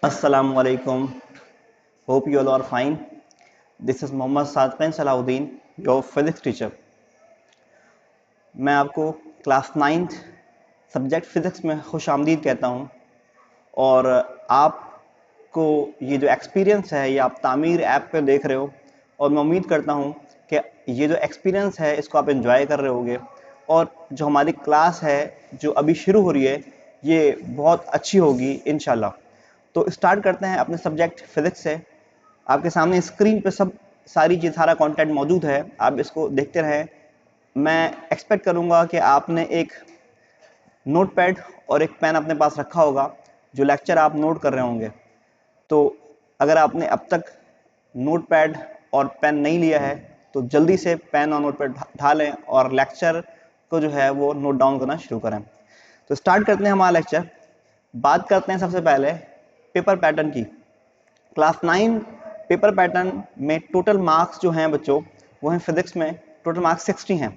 Assalamualaikum. Hope you all are fine. This is Mohammad Sadqin Salahuddin, your physics teacher. मैं आपको class 9th subject physics में खुश आमदीद कहता हूँ और आपको ये जो एक्सपीरियंस है ये आप तामीर ऐप पे देख रहे हो और मैं उम्मीद करता हूँ कि ये जो एक्सपीरियंस है इसको आप एंजॉय कर रहे होगे और जो हमारी क्लास है जो अभी शुरू हो रही है ये बहुत अच्छी होगी इंशाल्लाह। तो स्टार्ट करते हैं अपने सब्जेक्ट फिज़िक्स से। आपके सामने स्क्रीन पे सारी चीज़ सारा कंटेंट मौजूद है, आप इसको देखते रहें। मैं एक्सपेक्ट करूँगा कि आपने एक नोटपैड और एक पेन अपने पास रखा होगा जो लेक्चर आप नोट कर रहे होंगे। तो अगर आपने अब तक नोटपैड और पेन नहीं लिया है तो जल्दी से पेन और नोटपैड उठा लें और लेक्चर को जो है वो नोट डाउन करना शुरू करें। तो स्टार्ट करते हैं हमारा लेक्चर। बात करते हैं सबसे पहले पेपर पैटर्न की। क्लास 9 पेपर पैटर्न में टोटल मार्क्स जो हैं बच्चों वो हैं फिजिक्स में टोटल मार्क्स 60 हैं।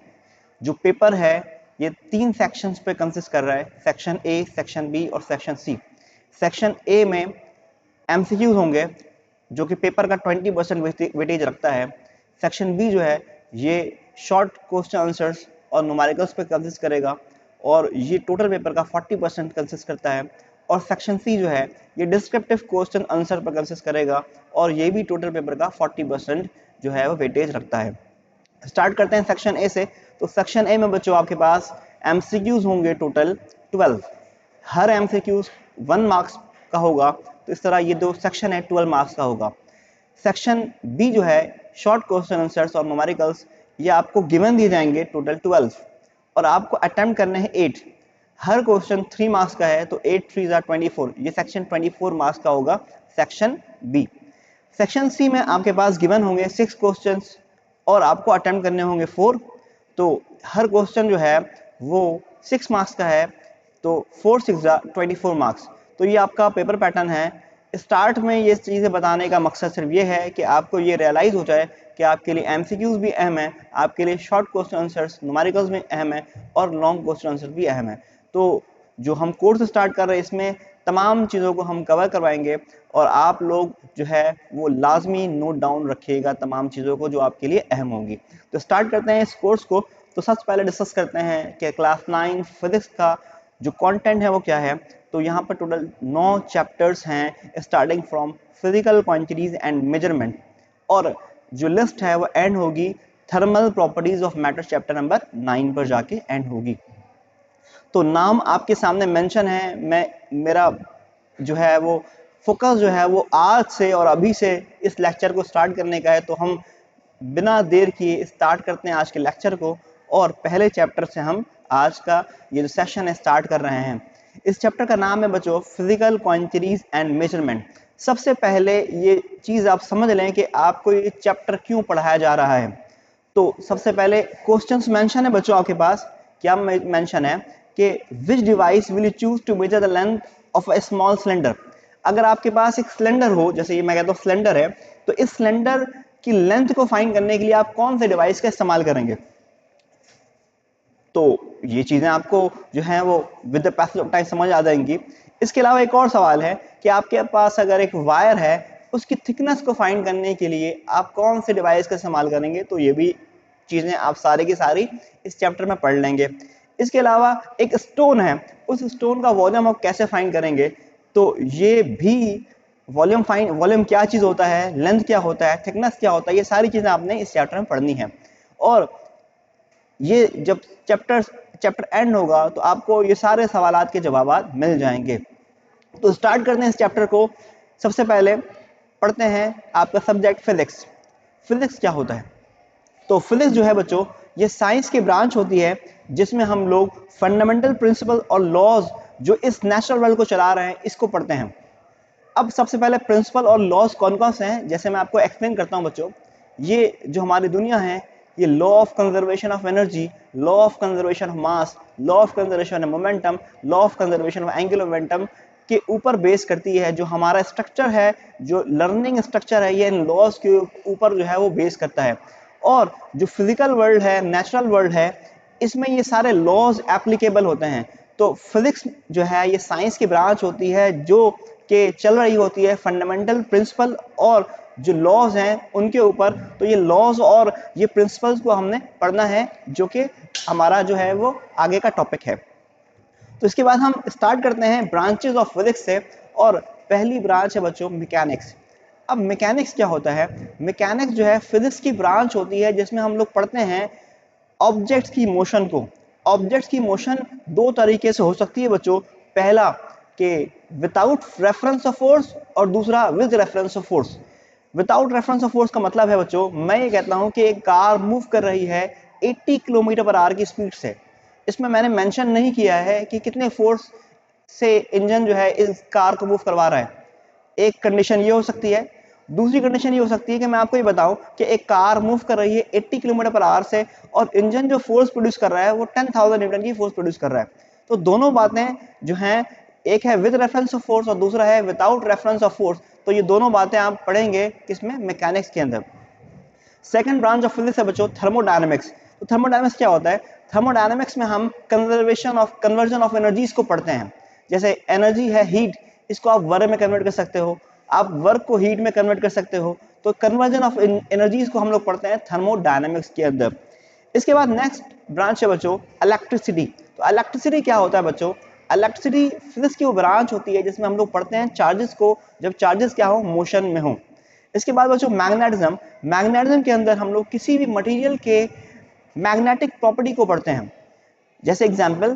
जो पेपर है ये 3 सेक्शंस पे कंसिस्ट कर रहा है, सेक्शन ए, सेक्शन बी और सेक्शन सी। सेक्शन ए में एमसीक्यूज होंगे जो कि पेपर का 20% वेटेज रखता है। सेक्शन बी जो है ये शॉर्ट क्वेश्चन आंसर्स और न्यूमेरिकल्स पे कंसिस्ट करेगा और ये टोटल पेपर का 40% कंसिस्ट करता है। और सेक्शन सी जो है ये डिस्क्रिप्टिव क्वेश्चन आंसर पर कंसिस्ट करेगा और ये भी टोटल पेपर का 40% जो है वो वेटेज रखता है। स्टार्ट करते हैं सेक्शन ए से। तो सेक्शन ए में बच्चों आपके पास एमसीक्यूज होंगे टोटल 12। हर एमसीक्यूज 1 मार्क्स का होगा, तो इस तरह ये दो सेक्शन है 12 मार्क्स का होगा। सेक्शन बी जो है शॉर्ट क्वेश्चन आंसर्स और न्यूमेरिकल्स, ये आपको गिवन दिए जाएंगे टोटल 12 और आपको अटेम्प्ट करने हैं 8। हर क्वेश्चन 3 मार्क्स का है तो 8 3 ज़ा 24, ये सेक्शन 24 मार्क्स का होगा सेक्शन बी। सेक्शन सी में आपके पास गिवन होंगे 6 क्वेश्चंस और आपको अटेम्प्ट करने होंगे 4। तो हर क्वेश्चन जो है वो 6 मार्क्स का है तो 4 6 ज़ा 24 मार्क्स। तो ये आपका पेपर पैटर्न है। स्टार्ट में ये चीज़ें बताने का मकसद सिर्फ ये है कि आपको ये रियलाइज़ हो जाए कि आपके लिए एमसीक्यूज भी अहम है, आपके लिए शॉर्ट क्वेश्चन आंसर्स न्यूमेरिकल्स भी अहम है और लॉन्ग क्वेश्चन आंसर भी अहम है। तो जो हम कोर्स स्टार्ट कर रहे हैं इसमें तमाम चीज़ों को हम कवर करवाएंगे और आप लोग जो है वो लाजमी नोट डाउन रखिएगा तमाम चीज़ों को जो आपके लिए अहम होंगी। तो स्टार्ट करते हैं इस कोर्स को। तो सबसे पहले डिस्कस करते हैं कि क्लास 9 फिजिक्स का जो कंटेंट है वो क्या है। तो यहाँ पर टोटल 9 चैप्टर्स हैं starting from physical quantities and measurement और जो लिस्ट है वो एंड होगी thermal properties of matter chapter number 9 पर जाके एंड होगी। तो नाम आपके सामने मेंशन है। मेरा जो है वो फोकस जो है वो आज से और अभी से इस लेक्चर को स्टार्ट करने का है। तो हम बिना देर किए स्टार्ट करते हैं आज के लेक्चर को और पहले चैप्टर से हम आज का ये जो सेशन है स्टार्ट कर रहे हैं। इस चैप्टर का नाम है बच्चों फिजिकल क्वांटिटीज एंड मेजरमेंट। सबसे पहले ये चीज़ आप समझ लें कि आपको ये चैप्टर क्यों पढ़ाया जा रहा है। तो सबसे पहले क्वेश्चंस मेंशन है बच्चों आपके पास। क्या मेंशन है कि which device will you choose to measure the length of a small cylinder. अगर आपके पास एक सिलेंडर हो, जैसे ये मैं कहता हूँ सिलेंडर है, तो इस सिलेंडर की लेंथ को फाइंड करने के लिए आप कौन से डिवाइस का इस्तेमाल करेंगे। तो ये चीजें आपको जो है वो with the passage of time समझ आ जाएंगी। इसके अलावा एक और सवाल है कि आपके पास अगर एक वायर है उसकी थिकनेस को फाइंड करने के लिए आप कौन से डिवाइस का इस्तेमाल करेंगे। तो ये भी चीजें आप सारी की सारी इस चैप्टर में पढ़ लेंगे। इसके अलावा एक स्टोन है, उस स्टोन का वॉल्यूम आप कैसे फाइंड करेंगे। तो ये भी वॉल्यूम क्या चीज होता है, लेंथ क्या होता है, थिकनेस क्या होता है, ये सारी चीजें आपने इस चैप्टर में पढ़नी है। और ये जब चैप्टर एंड होगा तो आपको ये सारे सवालात के जवाब मिल जाएंगे। तो स्टार्ट करते हैं इस चैप्टर को। सबसे पहले पढ़ते हैं आपका सब्जेक्ट फिजिक्स। फिजिक्स क्या होता है। तो फिजिक्स जो है बच्चों ये साइंस की ब्रांच होती है जिसमें हम लोग फंडामेंटल प्रिंसिपल और लॉज जो इस नेचुरल वर्ल्ड को चला रहे हैं इसको पढ़ते हैं। अब सबसे पहले प्रिंसिपल और लॉज कौन कौन से हैं, जैसे मैं आपको एक्सप्लेन करता हूं बच्चों। ये जो हमारी दुनिया है ये law of conservation of energy, law of conservation of mass, law of conservation of momentum, law of conservation of angular momentum के ऊपर बेस करती है। जो हमारा स्ट्रक्चर है, जो लर्निंग स्ट्रक्चर है, ये इन लॉज के ऊपर जो है वो बेस करता है। और जो फिजिकल वर्ल्ड है, नेचुरल वर्ल्ड है, इसमें ये सारे लॉज एप्लीकेबल होते हैं। तो फिजिक्स जो है ये साइंस की ब्रांच होती है जो के चल रही होती है फंडामेंटल प्रिंसिपल और जो लॉज हैं उनके ऊपर। तो ये लॉज और ये प्रिंसिपल्स को हमने पढ़ना है, जो कि हमारा जो है वो आगे का टॉपिक है। तो इसके बाद हम स्टार्ट करते हैं ब्रांचेस ऑफ फिजिक्स से, और पहली ब्रांच है बच्चों मैकेनिक्स। अब मैकेनिक्स क्या होता है? मैकेनिक्स जो है फिजिक्स की ब्रांच होती है जिसमें हम लोग पढ़ते हैं ऑब्जेक्ट्स की मोशन को। ऑब्जेक्ट्स की मोशन दो तरीके से हो सकती है बच्चों। पहला कि विदाउट रेफरेंस ऑफ फोर्स, और दूसरा with reference of force. Without reference of force का मतलब है बच्चों, मैं ये कहता हूं कि एक कार मूव कर रही है 80 किलोमीटर पर आवर की स्पीड से। इसमें मैंने मेंशन नहीं किया है कि कितने फोर्स से इंजन जो है इस कार को मूव करवा रहा है। एक कंडीशन ये हो सकती है। दूसरी कंडीशन ये हो सकती है कि मैं आपको ये बताऊं कि एक कार मूव कर रही है 80 किलोमीटर पर आवर से, और इंजन जो फोर्स प्रोड्यूस कर रहा है वो 10,000 न्यूटन की फोर्स प्रोड्यूस कर रहा है। तो दोनों बातें जो हैं, एक है विद रेफरेंस ऑफ फोर्स और दूसरा है विदाउट रेफरेंस ऑफ फोर्स। तो ये दोनों बातें आप पढ़ेंगे किसमें? मैकेनिक्स के अंदर। सेकंड ब्रांच ऑफ फिजिक्स है बच्चों थर्मोडायनेमिक्स। तो थर्मोडायनेमिक्स क्या होता है? थर्मोडायनेमिक्स में हम कन्वर्जन ऑफ एनर्जीज को पढ़ते हैं। जैसे एनर्जी है हीट, इसको आप वर्क में कन्वर्ट कर सकते हो, आप वर्क को हीट में कन्वर्ट कर सकते हो। तो कन्वर्जन ऑफ एनर्जीज को हम लोग पढ़ते हैं थर्मोडायनेमिक्स के अंदर। इसके बाद नेक्स्ट ब्रांच है बच्चों इलेक्ट्रिसिटी। तो इलेक्ट्रिसिटी क्या होता है बच्चों? इलेक्ट्रिसिटी फिजिक्स की वो ब्रांच होती है जिसमें हम लोग पढ़ते हैं चार्जेस को, जब चार्जेस क्या हो? मोशन में हो। इसके बाद बच्चों मैग्नेटिज्म। मैग्नेटिज्म के अंदर हम लोग किसी भी मटेरियल के मैग्नेटिक प्रॉपर्टी को पढ़ते हैं। जैसे एग्जांपल,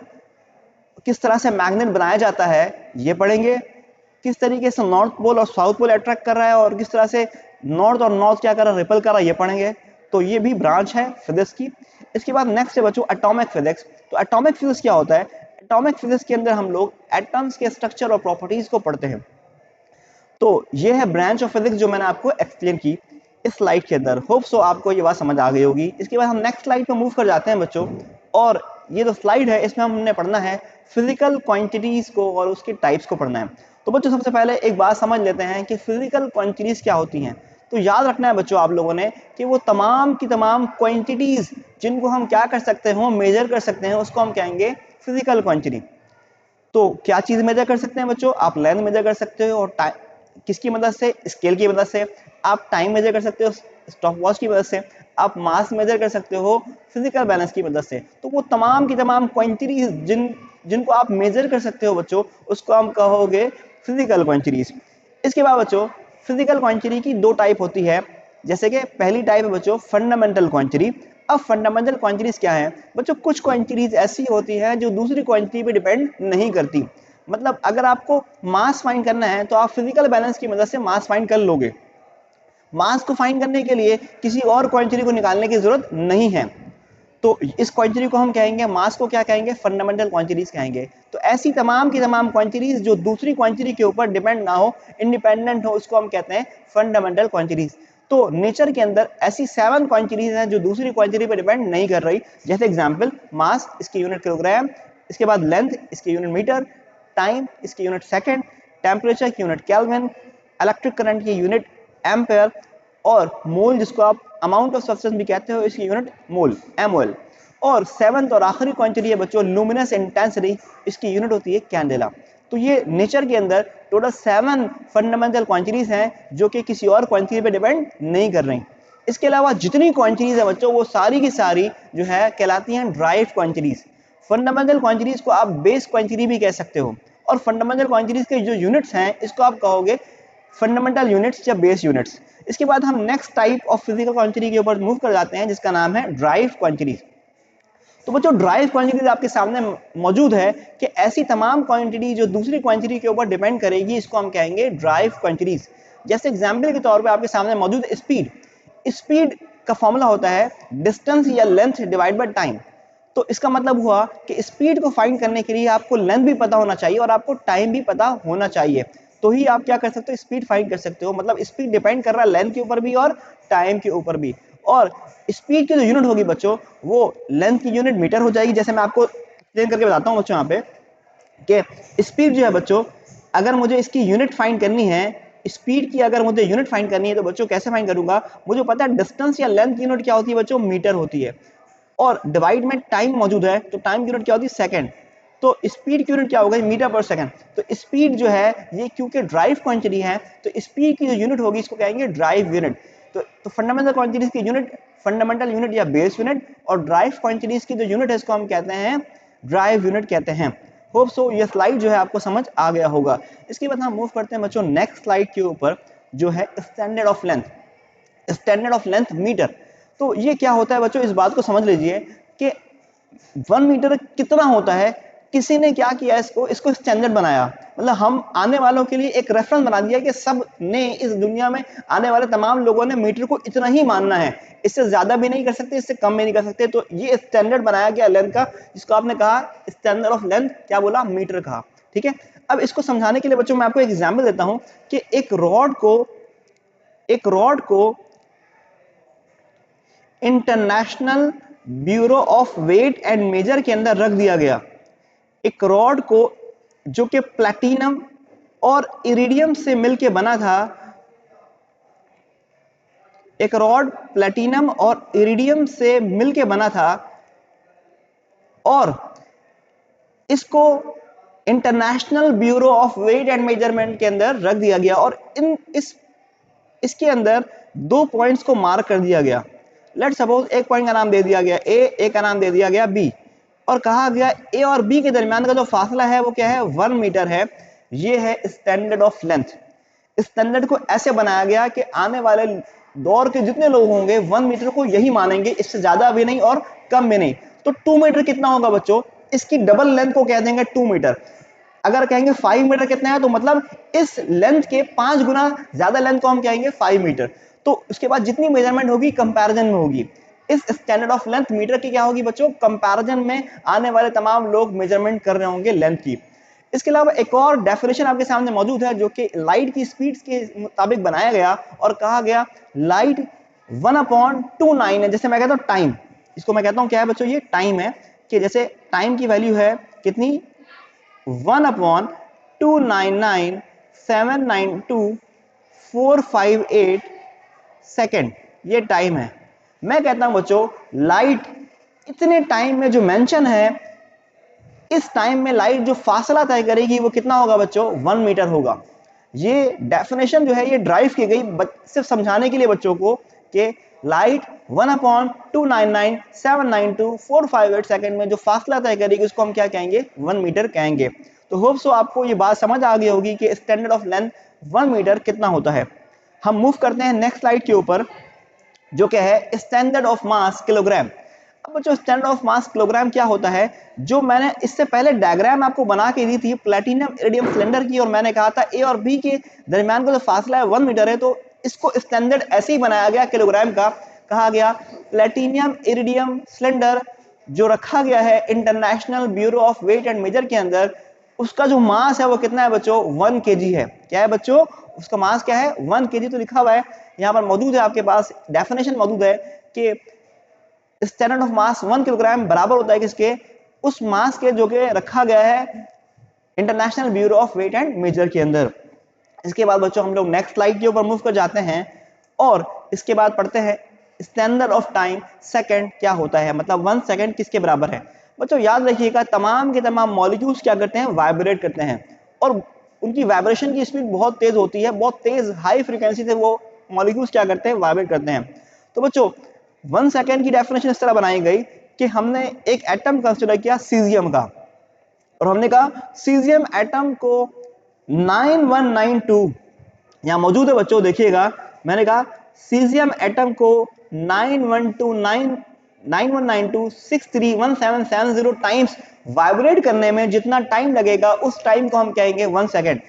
किस तरह से मैग्नेट बनाया जाता है ये पढ़ेंगे, किस तरीके से नॉर्थ पोल और साउथ पोल अट्रैक्ट कर रहा है, और किस तरह से नॉर्थ और नॉर्थ क्या कर रहा है? रिपल कर रहा है, ये पढ़ेंगे। तो ये भी ब्रांच है फिजिक्स की। इसके बाद नेक्स्ट है बच्चों एटॉमिक फिजिक्स। तो एटॉमिक फिजिक्स क्या होता है? एटॉमिक फिजिक्स के अंदर हम लोग एटम्स के स्ट्रक्चर और प्रॉपर्टीज को पढ़ते हैं। तो ये है ब्रांच ऑफ फिजिक्स जो मैंने आपको एक्सप्लेन की इस स्लाइड के अंदर। होप सो आपको ये बात समझ आ गई होगी। इसके बाद हम नेक्स्ट स्लाइड पे मूव कर जाते हैं बच्चों, और ये जो स्लाइड है इसमें हमने पढ़ना है फिजिकल क्वांटिटीज को और उसके टाइप्स को पढ़ना है। तो बच्चों सबसे पहले एक बात समझ लेते हैं कि फिजिकल क्वांटिटीज क्या होती हैं। तो याद रखना है बच्चों आप लोगों ने कि वो तमाम की तमाम क्वांटिटीज जिनको हम क्या कर सकते हो? मेजर कर सकते हैं, उसको हम कहेंगे फिजिकल क्वांटिटी। तो क्या चीज मेजर कर सकते हैं बच्चों? आप लेंथ मेजर कर सकते हो, और किसकी मदद से? स्केल की मदद से। आप टाइम मेजर कर सकते हो स्टॉप वॉच की मदद से। आप मास मेजर कर सकते हो फिजिकल बैलेंस की मदद से। तो वो तमाम की तमाम क्वांटिटीज जिनको आप मेजर कर सकते हो बच्चों, उसको हम कहोगे फिजिकल क्वांटिटीज। इसके बाद बच्चों फिजिकल क्वांटिटी की दो टाइप होती है। जैसे कि पहली टाइप है बच्चों फंडामेंटल क्वांटिटी। अब फंडामेंटल क्वांटिटीज क्या है बच्चों? कुछ क्वांटिटीज ऐसी होती हैं जो दूसरी क्वांटिटी पे डिपेंड नहीं करती। मतलब अगर आपको मास फाइंड करना है तो आप फिजिकल बैलेंस की मदद से मास फाइंड कर लोगे। मास को फाइंड करने के लिए किसी और क्वांटिटी को निकालने की जरूरत नहीं है। तो इस क्वांटिटी को हम कहेंगे, मास को क्या कहेंगे? फंडामेंटल क्वांटिटीज कहेंगे। तो ऐसी तमाम की तमाम क्वांटिटीज जो दूसरी क्वांटिटी के ऊपर डिपेंड ना हो, इंडिपेंडेंट हो, उसको हम कहते हैं फंडामेंटल क्वांटिटीज। तो नेचर के अंदर ऐसी 7 क्वांटिटीज हैं जो दूसरी क्वांटिटी पर डिपेंड नहीं कर रही। जैसे एग्जांपल, मास इसकी यूनिट किलोग्राम, इसके बाद लेंथ इसकी यूनिट मीटर, टाइम इसकी यूनिट सेकंड, टेम्परेचर की यूनिट केल्विन, इलेक्ट्रिक करंट की यूनिट एम्पेयर, और मोल जिसको आप अमाउंट ऑफ सब्सटेंस भी कहते हो, इसकी यूनिट मोल, एमओएल। और सेवंथ और आखिरी क्वांटिटी है बच्चों लुमिनस इंटेंसिटी, इसकी यूनिट होती है कैंडेला। तो ये नेचर के अंदर टोटल 7 फंडामेंटल क्वांटिटीज हैं जो कि किसी और क्वांटिटी पे डिपेंड नहीं कर रही। इसके अलावा जितनी क्वांटिटीज है बच्चों वो सारी की सारी जो है कहलाती हैं ड्राइव्ड क्वांटिटीज। फंडामेंटल क्वांटिटीज को आप बेस क्वांटिटी भी कह सकते हो, और फंडामेंटल क्वांटिटीज के जो यूनिट्स हैं इसको आप कहोगे फंडामेंटल यूनिट्स या बेस यूनिट्स। इसके बाद हम next type of physical quantity के ऊपर मूव कर जाते हैं जिसका नाम है ड्राइव्ड क्वांटिटीज। तो बच्चों ड्राइव क्वांटिटीज आपके सामने मौजूद है कि ऐसी तमाम क्वांटिटी जो दूसरी क्वांटिटी के ऊपर डिपेंड करेगी, इसको हम कहेंगे ड्राइव क्वांटिटीज। जैसे एग्जांपल के तौर पे आपके सामने मौजूद है स्पीड। स्पीड का फॉर्मूला होता है डिस्टेंस या लेंथ डिवाइड बाय टाइम। तो इसका मतलब हुआ कि स्पीड को फाइंड करने के लिए आपको लेंथ भी पता होना चाहिए और आपको टाइम भी पता होना चाहिए, तो ही आप क्या कर सकते हो? स्पीड फाइंड कर सकते हो। मतलब स्पीड डिपेंड कर रहा है लेंथ के ऊपर भी और टाइम के ऊपर भी। और स्पीड की जो यूनिट होगी बच्चों वो लेंथ की यूनिट मीटर हो जाएगी। जैसे मैं आपको एक्सप्लेन करके बताता हूँ बच्चों यहाँ पे कि स्पीड जो है बच्चों, अगर मुझे इसकी यूनिट फाइंड करनी है, स्पीड की अगर मुझे यूनिट फाइंड करनी है तो बच्चों कैसे फाइंड करूंगा? मुझे पता है डिस्टेंस या लेंथ की यूनिट क्या होती है बच्चों? मीटर होती है। और डिवाइड में टाइम मौजूद है तो टाइम की यूनिट क्या होती है? सेकंड। तो स्पीड की यूनिट क्या होगा, मीटर पर सेकंड। तो स्पीड जो है ये क्योंकि ड्राइव क्वांटिटी है तो स्पीड की जो यूनिट होगी इसको कहेंगे ड्राइव यूनिट। तो फंडामेंटल क्वांटिटीज की यूनिट फंडामेंटल यूनिट या बेस यूनिट, और ड्राइव क्वांटिटीज की जो यूनिट है इसको हम कहते हैं ड्राइव यूनिट कहते हैं। होप सो ये स्लाइड जो है आपको समझ आ गया होगा। इसके बाद हम मूव करते हैं बच्चों नेक्स्ट स्लाइड के ऊपर, जो है standard of length. Standard of length metre. तो ये क्या होता है बच्चों, इस बात को समझ लीजिए कि 1 मीटर कितना होता है, किसी ने क्या किया, इसको स्टैंडर्ड बनाया, मतलब हम आने वालों के लिए एक रेफरेंस बना दिया कि सब ने इस दुनिया में आने वाले तमाम लोगों ने मीटर को इतना ही मानना है, इससे ज्यादा भी नहीं कर सकते, इससे कम भी नहीं कर सकते। तो ये स्टैंडर्ड बनाया गया लेंथ का, जिसको आपने कहा स्टैंडर्ड ऑफ लेंथ, क्या बोला, मीटर कहा। ठीक है, अब इसको समझाने के लिए बच्चों मैं आपको एक एग्जाम्पल देता हूं कि एक रॉड को International Bureau of Weight and Measure के अंदर रख दिया गया। एक रॉड को जो कि प्लैटिनम और इरिडियम से मिलके बना था, एक रॉड प्लैटिनम और इरिडियम से मिलके बना था, और इसको International Bureau of Weight and Measurement के अंदर रख दिया गया, और इसके अंदर 2 पॉइंट्स को मार्क कर दिया गया। लेट सपोज एक पॉइंट का नाम दे दिया गया ए, एक का नाम दे दिया गया बी, और कहा गया ए और बी के दरमियान का जो फासला है वो क्या है, 1 मीटर है। ये है स्टैंडर्ड ऑफ लेंथ। स्टैंडर्ड को ऐसे बनाया गया कि आने वाले दौर के जितने लोग होंगे 1 मीटर को यही मानेंगे, इससे ज्यादा भी नहीं और कम भी नहीं। तो 2 मीटर कितना होगा बच्चों, इसकी डबल लेंथ को कह देंगे 2 मीटर। अगर कहेंगे 5 मीटर कितना है, तो मतलब इस लेंथ के 5 गुना ज्यादा लेंथ को हम कहेंगे 5 मीटर। तो उसके बाद जितनी मेजरमेंट होगी कंपैरिजन में होगी। इस स्टैंडर्ड ऑफ लेंथ मीटर की क्या होगी बच्चों, कंपैरिजन में आने वाले तमाम लोग मेजरमेंट कर रहे होंगे लेंथ की। इसके अलावा एक और डेफिनेशन आपके सामने मौजूद है, जो कि लाइट की स्पीड के मुताबिक बनाया गया, और कहा गया लाइट 1/2৯ है। जैसे मैं कहता हूं टाइम, इसको मैं कहता हूं क्या है बच्चों, ये टाइम है, कि जैसे टाइम की वैल्यू है कितनी, 1/2299792,458 सेकेंड, ये टाइम है। मैं कहता हूं बच्चों लाइट इतने टाइम में जो मेंशन है, इस टाइम में लाइट जो फासला तय करेगी वो कितना होगा बच्चों, 1 मीटर होगा। ये डेफिनेशन जो है ये ड्राइव की गई सिर्फ समझाने के लिए बच्चों को कि लाइट 1/299792458 सेकंड में जो फासला तय करेगी उसको हम क्या कहेंगे, 1 मीटर कहेंगे। तो होप सो आपको ये बात समझ आ गई होगी कि स्टैंडर्ड ऑफ लेंथ 1 मीटर कितना होता है। हम मूव करते हैं नेक्स्ट स्लाइड के ऊपर, जो क्या है स्टैंडर्ड ऑफ मास किलोग्राम। अब बच्चों स्टैंडर्ड ऑफ मास किलोग्राम क्या होता है, जो मैंने इससे पहले डायग्राम आपको बना के दी थी प्लैटिनम इरिडियम सिलेंडर की, और मैंने कहा था ए और बी के दरमियान का जो फासला है 1 मीटर है, तो इसको स्टैंडर्ड ऐसे ही बनाया गया किलोग्राम का। कहा गया प्लैटिनम इरिडियम सिलेंडर जो रखा गया है International Bureau of Weight and Measure के अंदर, उसका जो मास है वो कितना है बच्चों, 1 kg है। क्या है बच्चों, उसका मास क्या है, 1 kg। तो लिखा हुआ है यहाँ पर मौजूद है, आपके पास डेफिनेशन मौजूद है कि स्टैंडर्ड ऑफ मास 1 किलोग्राम बराबर होता है किसके, उस मास के जो कि रखा गया है International Bureau of Weight and Measure के अंदर। इसके बाद बच्चों हम लोग नेक्स्ट स्लाइड के ऊपर मूव कर जाते हैं, और इसके बाद पढ़ते हैं स्टैंडर्ड ऑफ टाइम सेकंड क्या होता है, मतलब 1 सेकंड किसके बराबर है। बच्चों याद रखिएगा तमाम के तमाम मॉलिक्यूल्स क्या करते हैं, वाइब्रेट करते हैं, और उनकी वाइब्रेशन की स्पीड बहुत तेज होती है, बहुत तेज हाई फ्रीक्वेंसी से वो मॉलिक्यूल्स क्या करते हैं, वाइब्रेट करते हैं। तो बच्चों 1 सेकंड की डेफिनेशन इस तरह बनाई गई कि हमने एक एटम कंसीडर किया सीजियम का, और हमने कहा सीजियम एटम को 9192 यहां मौजूद है बच्चों, देखिएगा मैंने कहा सीजियम एटम को 9192631770 टाइम्स वाइब्रेट करने में जितना टाइम लगेगा उस टाइम को हम कहेंगे 1 सेकंड।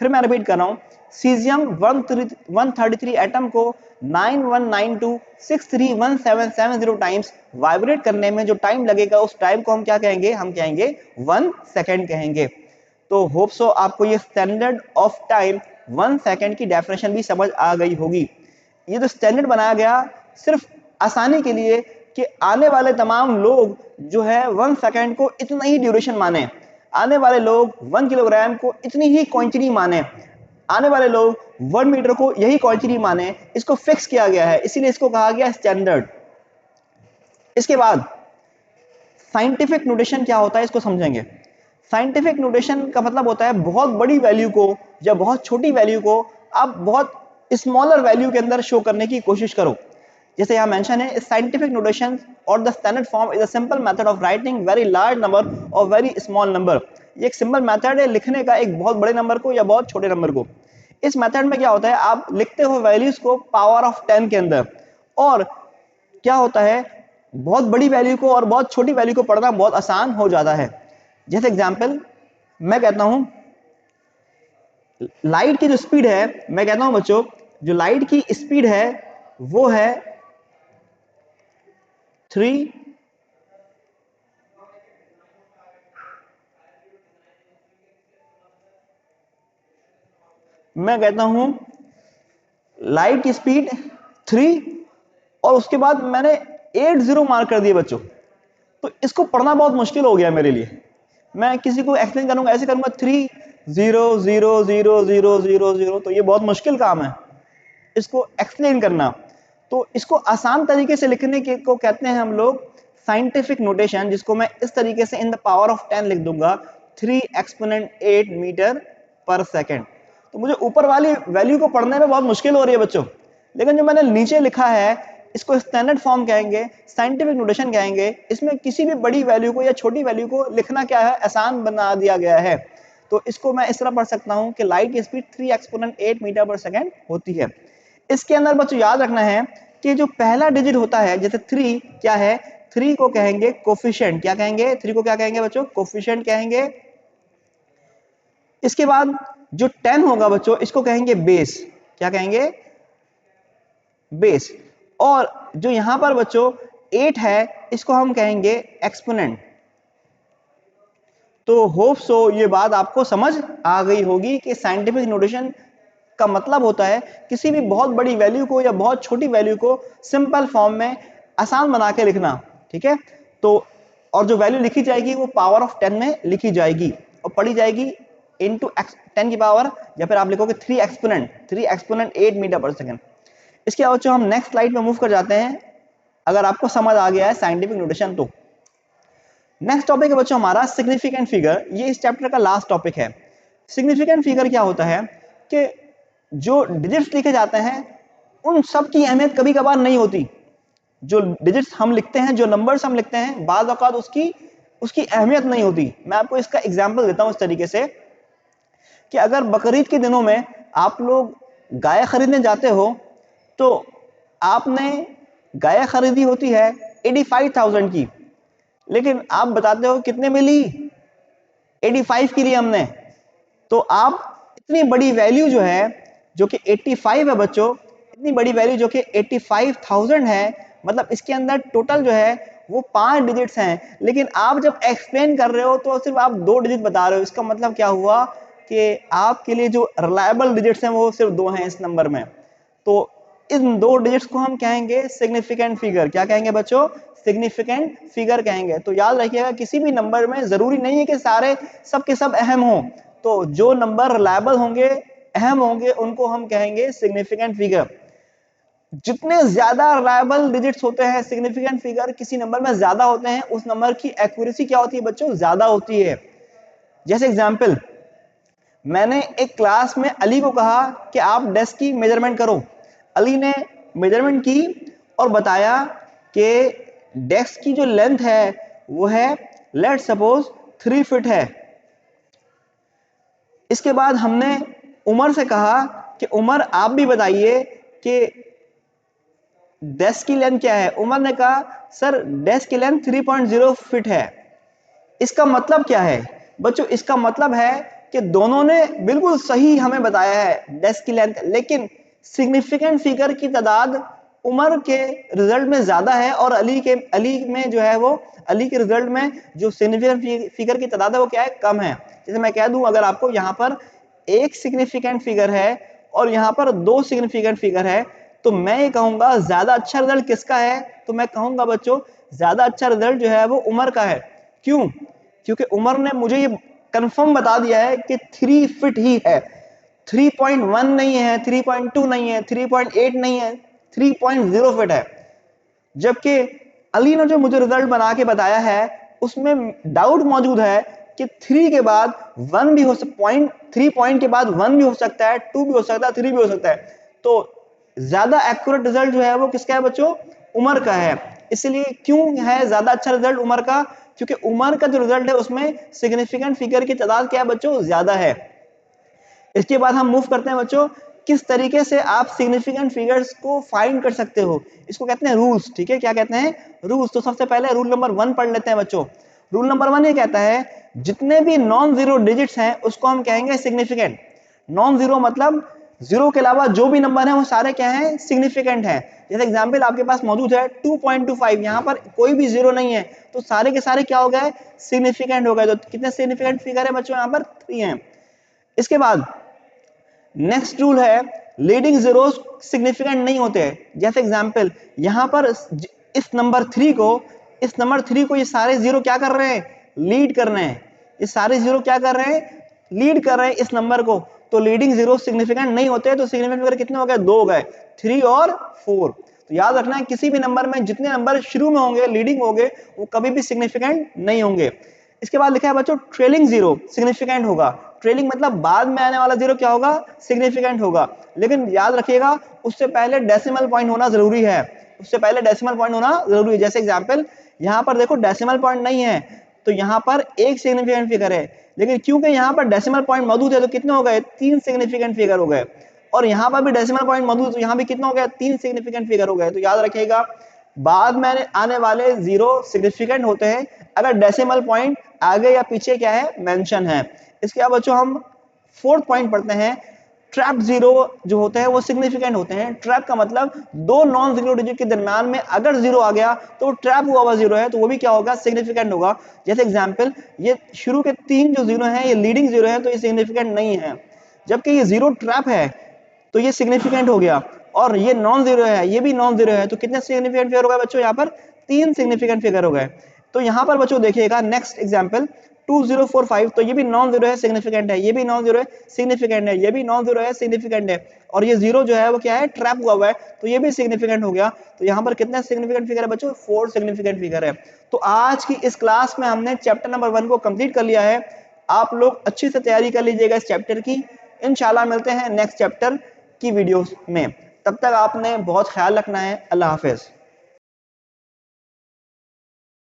फिर मैं रिपीट कर रहा हूं, सीजियम 133 एटम को 9192631770 टाइम्स वाइब्रेट करने में जो टाइम लगेगा उस टाइम को हम क्या कहेंगे, हम कहेंगे 1 सेकंड कहेंगे। तो होप सो आपको ये स्टैंडर्ड ऑफ टाइम 1 सेकंड की डेफिनेशन भी समझ आ गई होगी। ये तो स्टैंडर्ड बनाया गया सिर्फ आसानी के लिए कि आने वाले तमाम लोग जो है 1 सेकंड को इतना ही ड्यूरेशन माने, आने वाले लोग 1 किलोग्राम को इतनी ही क्वांटिटी माने, आने वाले लोग 1 मीटर को यही क्वांटिटी माने, इसको फिक्स किया गया है, इसीलिए इसको कहा गया स्टैंडर्ड। इसके बाद साइंटिफिक नोटेशन क्या होता है इसको समझेंगे। साइंटिफिक नोटेशन का मतलब होता है बहुत बड़ी वैल्यू को या बहुत छोटी वैल्यू को आप बहुत स्मॉलर वैल्यू के अंदर शो करने की कोशिश करो। जैसे यहाँ मेंशन है, साइंटिफिक नोटेशन और the standard form is a simple method of writing very large number और वेरी स्मॉल नंबर। ये एक सिंपल मेथड है लिखने का एक बहुत बड़े नंबर को या बहुत छोटे नंबर को। इस मेथड में क्या होता है, आप लिखते हो वैल्यूज को पावर ऑफ 10 के अंदर, और क्या होता है, बहुत बड़ी वैल्यू को और बहुत छोटी वैल्यू को पढ़ना बहुत आसान हो जाता है। जैसे एग्जांपल मैं कहता हूं, लाइट की जो स्पीड है, मैं कहता हूं बच्चों, जो लाइट की स्पीड है वो है 3, मैं कहता हूं लाइट की स्पीड 3 और उसके बाद मैंने 80 मार्क कर दिए बच्चों, तो इसको पढ़ना बहुत मुश्किल हो गया मेरे लिए। मैं किसी को एक्सप्लेन करूंगा, ऐसे करूंगा 3 0 0 0 0 0 0, तो ये बहुत मुश्किल काम है इसको एक्सप्लेन करना। तो इसको आसान तरीके से लिखने के को कहते हैं हम लोग साइंटिफिक नोटेशन, जिसको मैं इस तरीके से इन द पावर ऑफ 10 लिख दूंगा, 3 एक्सपोनेंट 8 मीटर पर सेकेंड। तो मुझे ऊपर वाली वैल्यू को पढ़ने में बहुत मुश्किल हो रही है बच्चों, लेकिन जो मैंने नीचे लिखा है इसको स्टैंडर्ड फॉर्म कहेंगे, साइंटिफिक नोटेशन कहेंगे। इसमें किसी भी बड़ी वैल्यू को या छोटी वैल्यू को लिखना क्या है, आसान बना दिया गया है। तो इसको मैं इस तरह पढ़ सकता हूं कि लाइट की स्पीड 3 एक्सपोनेंट 8 मीटर पर सेकेंड होती है। इसके अंदर बच्चों याद रखना है कि जो पहला डिजिट होता है, जैसे 3 क्या है, 3 को कहेंगे कोफिशिएंट। क्या कहेंगे, 3 को क्या कहेंगे बच्चों, कोफिशिएंट कहेंगे। इसके बाद जो 10 होगा बच्चों, इसको कहेंगे बेस। क्या कहेंगे, बेस। और जो यहां पर बच्चों 8 है, इसको हम कहेंगे एक्सपोनेंट। तो होप सो ये बात आपको समझ आ गई होगी कि साइंटिफिक नोटेशन का मतलब होता है किसी भी बहुत बड़ी वैल्यू को या बहुत छोटी वैल्यू को सिंपल फॉर्म में आसान बना के लिखना। ठीक है, तो और जो वैल्यू लिखी जाएगी वो पावर ऑफ 10 में लिखी जाएगी और पढ़ी जाएगी इनटू 10 की पावर, या फिर आप लिखोगे 3 एक्सपोनेंट 8 मीटर पर सेकेंड। इसके बाद हम नेक्स्ट स्लाइड में मूव कर जाते हैं, अगर आपको समझ आ गया है साइंटिफिक नोटेशन तो। नेक्स्ट टॉपिक है बच्चों हमारा सिग्निफिकेंट फिगर। ये इस चैप्टर का लास्ट टॉपिक है। सिग्निफिकेंट फिगर क्या होता है कि जो डिजिट्स लिखे जाते हैं उन सब की अहमियत कभी कभार नहीं होती। जो डिजिट्स हम लिखते हैं, जो नंबर्स हम लिखते हैं, बाद औकात उसकी उसकी अहमियत नहीं होती। मैं आपको इसका एग्जांपल देता हूं इस तरीके से कि अगर बकरीद के दिनों में आप लोग गाय खरीदने जाते हो, तो आपने गाय खरीदी होती है 85,000 की, लेकिन आप बताते हो कितने मिली, 85 की लिए हमने। तो आप इतनी बड़ी वैल्यू जो है, जो कि 85 है बच्चों, इतनी बड़ी वैल्यू जो कि 85,000 है, मतलब इसके अंदर टोटल जो है वो 5 डिजिट्स हैं, लेकिन आप जब एक्सप्लेन कर रहे हो तो सिर्फ आप 2 डिजिट बता रहे हो। इसका मतलब क्या हुआ कि आपके लिए जो रिलायबल डिजिट्स हैं वो सिर्फ 2 हैं इस नंबर में। तो इन 2 डिजिट्स को हम कहेंगे सिग्निफिकेंट फिगर। क्या कहेंगे बच्चों, सिग्निफिकेंट फिगर कहेंगे। तो याद रखिएगा किसी भी नंबर में जरूरी नहीं है कि सारे सब के सब अहम हो, तो जो नंबर रिलायबल होंगे, अहम होंगे, उनको हम कहेंगे सिग्निफिकेंट फिगर। जितने ज्यादा रिलायबल डिजिट्स होते हैं, सिग्निफिकेंट फिगर किसी नंबर में ज्यादा होते हैं, उस नंबर की एक्यूरेसी क्या होती है बच्चों, ज्यादा होती है। जैसे एग्जांपल, मैंने एक क्लास में अली को कहा कि आप डेस्क की मेजरमेंट करो। अली ने मेजरमेंट की और बताया कि डेस्क की जो लेंथ है वो है, लेट्स सपोज 3 फीट है। इसके बाद हमने उमर से कहा कि उमर आप भी बताइए कि डेस्क की लेंथ क्या है। उमर ने कहा सर डेस्क की लेंथ 3.0 फीट है। इसका मतलब क्या है बच्चों, इसका मतलब है कि दोनों ने बिल्कुल सही हमें बताया है डेस्क की लेंथ, लेकिन सिग्निफिकेंट फिगर की तादाद उमर के रिजल्ट में ज्यादा है और अली में जो है वो, अली के रिजल्ट में जो सिग्निफिकेंट फिगर की तादाद है वो क्या है, कम है। जैसे मैं कह दूं, अगर आपको यहाँ पर एक सिग्निफिकेंट फिगर है और यहाँ पर 2 सिग्निफिकेंट फिगर है, तो मैं ये कहूंगा ज्यादा अच्छा रिजल्ट किसका है, तो मैं कहूंगा बच्चों ज्यादा अच्छा रिजल्ट जो है वो उमर का है। क्यों, क्योंकि उमर ने मुझे ये कंफर्म बता दिया है कि 3 फीट ही है, 3.1 नहीं है, 3.2 नहीं है, 3.8 नहीं है, 3.0 फीट है। जबकि अली ने जो मुझे रिजल्ट बना के बताया है उसमें डाउट मौजूद है कि 3 के बाद 1 भी हो सकता, 3 पॉइंट के बाद 1 भी हो सकता है, 2 भी हो सकता है, 3 भी हो सकता है। तो ज्यादा एक्यूरेट रिजल्ट जो है वो किसका है बच्चों? उमर का है। इसलिए क्यों है ज्यादा अच्छा रिजल्ट उमर का? क्योंकि उमर का जो रिजल्ट है उसमें सिग्निफिकेंट फिगर की तादाद क्या है बच्चों? ज्यादा है। इसके बाद हम मूव करते हैं बच्चों, किस तरीके से आप सिग्निफिकेंट फिगर्स को फाइंड कर सकते हो, इसको कहते हैं रूल्स। ठीक है, क्या कहते हैं? रूल्स। तो सबसे पहले रूल नंबर 1 पढ़ लेते हैं बच्चों। रूल नंबर 1 ये कहता है जितने भी नॉन जीरो डिजिट्स हैं उसको हम कहेंगे सिग्निफिकेंट। नॉन जीरो मतलब जीरो के अलावा जो भी नंबर है वो सारे क्या है? सिग्निफिकेंट है। जैसे एग्जांपल आपके पास मौजूद है 2.25, यहाँ पर कोई भी जीरो नहीं है तो सारे के सारे क्या हो गए? सिग्निफिकेंट हो गए। तो कितने सिग्निफिकेंट फिगर है बच्चों? यहाँ पर 3 है। इसके बाद नेक्स्ट रूल है लीडिंग जीरोस सिग्निफिकेंट नहीं होते। जैसे एग्जांपल यहां पर इस नंबर 3 को ये सारे जीरो क्या कर रहे हैं? लीड कर रहे हैं। ये सारे जीरो क्या कर रहे हैं? लीड कर रहे हैं इस नंबर को। तो लीडिंग जीरो सिग्निफिकेंट नहीं होते। तो सिग्निफिकेंट फिगर कितने हो गए? 2 हो गए, 3 और 4। तो याद रखना है किसी भी नंबर में जितने नंबर शुरू में होंगे, लीडिंग होंगे, वो कभी भी सिग्निफिकेंट नहीं होंगे। इसके बाद लिखा है बच्चों ट्रेलिंग जीरो सिग्निफिकेंट होगा। ट्रेलिंग मतलब बाद में आने वाला जीरो क्या होगा? सिग्निफिकेंट होगा। लेकिन याद रखिएगा उससे पहले डेसिमल पॉइंट होना जरूरी है। उससे पहले डेसिमल पॉइंट होना जरूरी है। जैसे एग्जांपल यहां पर देखो डेसिमल पॉइंट नहीं है तो यहां पर एक सिग्निफिकेंट फिगर है, लेकिन क्योंकि यहां पर डेसिमल पॉइंट मौजूद है तो कितने हो गए? 3 सिग्निफिकेंट फिगर हो गए। और यहां पर भी डेसिमल पॉइंट मौजूद, तो यहां भी कितना हो गया? 3 सिग्निफिकेंट फिगर हो गए। तो याद रखिएगा बाद में आने वाले जीरो सिग्निफिकेंट होते हैं अगर डेसिमल पॉइंट आगे या पीछे क्या है? मेंशन है। इसके बाद बच्चों हम 4th पॉइंट पढ़ते हैं। ट्रैप जीरो जो होते हैं वो सिग्निफिकेंट होते हैं। ट्रैप का मतलब दो नॉन जीरो डिजिट के दरम्यान में अगर जीरो आ गया तो वो ट्रैप हुआ हुआ जीरो है, तो वो भी क्या होगा? सिग्निफिकेंट होगा। जैसे एग्जांपल ये शुरू के 3 जो जीरो हैं ये लीडिंग जीरो है तो ये सिग्निफिकेंट नहीं है, जबकि ये जीरो ट्रैप है तो ये सिग्निफिकेंट हो गया। और ये नॉन जीरो है, ये भी नॉन जीरो है, तो कितने सिग्निफिकेंट फिगर हो गए बच्चों? यहाँ पर 3 सिग्निफिकेंट फिगर हो गए। तो यहाँ पर बच्चों देखिएगा नेक्स्ट एग्जांपल 2045, तो ये भी नॉन जीरो है, सिग्निफिकेंट है, ये भी नॉन जीरो है, सिग्निफिकेंट है, ये भी नॉन जीरो है, सिग्निफिकेंट है, और ये जीरो जो है वो क्या है? ट्रैप हुआ हुआ है, तो ये भी सिग्निफिकेंट हो गया। तो यहाँ पर कितने सिग्निफिकेंट फिगर है बच्चों? 4 सिग्निफिकेंट फिगर है। तो आज की इस क्लास में हमने चैप्टर नंबर 1 को कंप्लीट कर लिया है। आप लोग अच्छी से तैयारी कर लीजिएगा इस चैप्टर की। इंशाल्लाह मिलते हैं नेक्स्ट चैप्टर की वीडियोस में। तब तक आपने बहुत ख्याल रखना है। अल्लाह हाफिज।